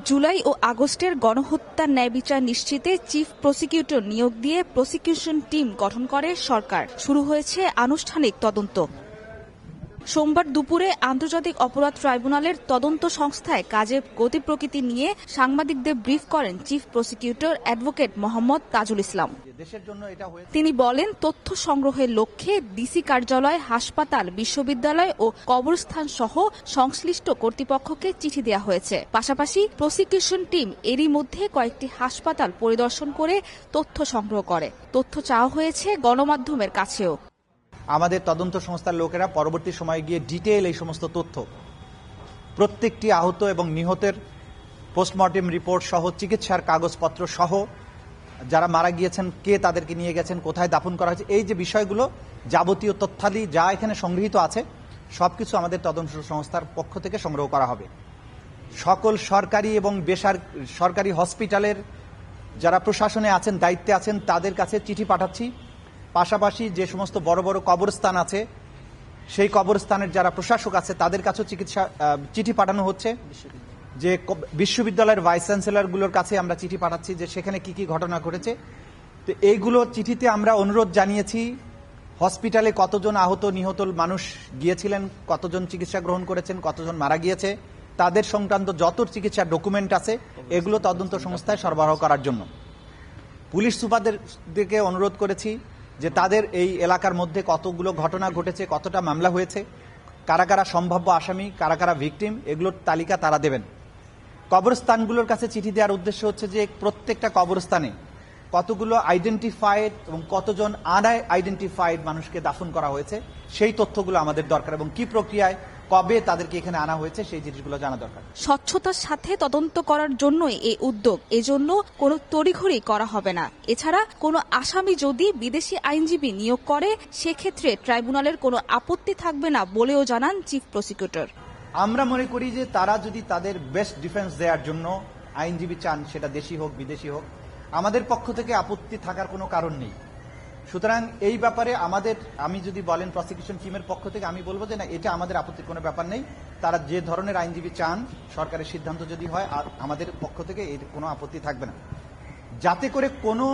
জুলাই ও আগস্টের গণহত্যার ন্যায় বিচার নিশ্চিতে চিফ প্রসিকিউটর নিয়োগ দিয়ে প্রসিকিউশন টিম গঠন করে সরকার। শুরু হয়েছে আনুষ্ঠানিক তদন্ত। সোমবার দুপুরে আন্তর্জাতিক অপরাধ ট্রাইব্যুনালের তদন্ত সংস্থায় কাজের গতি প্রকৃতি নিয়ে সাংবাদিকদের ব্রিফ করেন chief prosecutor advocate Mohammad Tajul Islam. তিনি বলেন, তথ্য সংগ্রহের লক্ষ্যে ডিসি কার্যালয়, হাসপাতাল, বিশ্ববিদ্যালয় ও কবরস্থান সহ সংশ্লিষ্ট কর্তৃপক্ষকে চিঠি দেওয়া হয়েছে। পাশাপাশি প্রসিকিউশন টিম এরই মধ্যে কয়েকটি হাসপাতাল পরিদর্শন করে তথ্য সংগ্রহ করে। তথ্য চাওয়া হয়েছে গণমাধ্যমের কাছেও। আমাদের তদন্ত সংস্থার লোকেরা পরবর্তী সময়ে গিয়ে ডিটেইল এই সমস্ত তথ্য, প্রত্যেকটি আহত এবং নিহতের পোস্টমর্টেম রিপোর্ট সহ, চিকিৎসার কাগজপত্র সহ, যারা মারা গিয়েছেন, কে তাদেরকে নিয়ে গেছেন, কোথায় দাফন করা হয়েছে, এই যে বিষয়গুলো, যাবতীয় তথ্যাদি যা এখানে সংগৃহীত আছে সবকিছু আমাদের তদন্ত সংস্থার পক্ষ থেকে সংগ্রহ করা হবে। সকল সরকারি এবং বেসরকারি হসপিটালের যারা প্রশাসনে আছেন, দায়িত্বে আছেন, তাদের কাছে চিঠি পাঠাচ্ছি। পাশাপাশি যে সমস্ত বড় বড় কবরস্থান আছে, সেই কবরস্থানের যারা প্রশাসক আছে তাদের কাছেও চিঠি পাঠানো হচ্ছে। যে বিশ্ববিদ্যালয়ের ভাইস চ্যান্সেলরগুলোর কাছে আমরা চিঠি পাঠাচ্ছি যে সেখানে কি কি ঘটনা ঘটেছে। তো এইগুলো চিঠিতে আমরা অনুরোধ জানিয়েছি হসপিটালে কতজন আহত নিহত মানুষ গিয়েছিলেন, কতজন চিকিৎসা গ্রহণ করেছেন, কতজন মারা গিয়েছে, তাদের সংক্রান্ত যত চিকিৎসার ডকুমেন্ট আছে এগুলো তদন্ত সংস্থায় সরবরাহ করার জন্য। পুলিশ সুপারদেরকে অনুরোধ করেছি যে তাদের এই এলাকার মধ্যে কতগুলো ঘটনা ঘটেছে, কতটা মামলা হয়েছে, কারা কারা সম্ভাব্য আসামি, কারা কারা ভিকটিম, এগুলোর তালিকা তারা দেবেন। কবরস্থানগুলোর কাছে চিঠি দেওয়ার উদ্দেশ্য হচ্ছে যে প্রত্যেকটা কবরস্থানে কতগুলো আইডেন্টিফাইড এবং কতজন আনআইডেন্টিফাইড মানুষকে দাফন করা হয়েছে সেই তথ্যগুলো আমাদের দরকার, এবং কি প্রক্রিয়ায় কবে তাদেরকে এখানে আনা হয়েছে সেই জিনিসগুলো জানা দরকার। স্বচ্ছতার সাথে তদন্ত করার জন্যই এই উদ্যোগ। এজন্য কোনো তড়িঘড়ি করা হবে না। এছাড়া কোনো আসামি যদি বিদেশি আইনজীবী নিয়োগ করে সেক্ষেত্রে ট্রাইব্যুনালের কোনো আপত্তি থাকবে না বলেও জানান চিফ প্রসিকিউটর। আমরা মনে করি যে তারা যদি তাদের বেস্ট ডিফেন্স দেওয়ার জন্য আইনজীবী চান, সেটা দেশি হোক বিদেশি হোক, আমাদের পক্ষ থেকে আপত্তি থাকার কোনো কারণ নেই। সুতরাং এই ব্যাপারে আমি যদি বলেন প্রসিকিউশন টিমের পক্ষ থেকে, আমি বলবো যে না, এটা আমাদের আপত্তির কোনো ব্যাপার নেই। তারা যে ধরনের আইনজীবী চান, সরকারের সিদ্ধান্ত যদি হয়, আর আমাদের পক্ষ থেকে এর কোনো আপত্তি থাকবে না, যাতে করে কোনো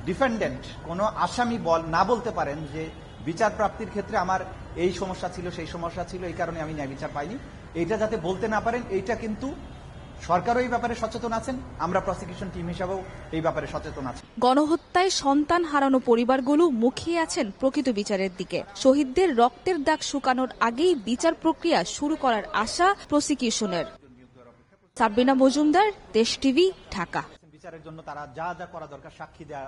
ডিফেন্ডেন্ট, কোনো আসামি না বলতে পারেন যে বিচার প্রাপ্তির ক্ষেত্রে আমার এই সমস্যা ছিল, সেই সমস্যা ছিল, এই কারণে আমি ন্যায় বিচার পাইনি। এইটা যাতে বলতে না পারেন, এইটা কিন্তু সরকারও এই ব্যাপারে সচেতন আছেন, আমরা প্রসিকিউশন টিম হিসাবেও এই ব্যাপারে সচেতন আছি। গণহত্যায় সন্তান হারানো পরিবারগুলো মুখিয়ে আছেন প্রকৃত বিচারের দিকে। শহীদদের রক্তের দাগ শুকানোর আগেই বিচার প্রক্রিয়া শুরু করার আশা প্রসিকিউশনের। সাবরিনা মজুমদার, দেশ টিভি, ঢাকা। বিচারের জন্য তারা যা যা করা দরকার, সাক্ষী দেয়া।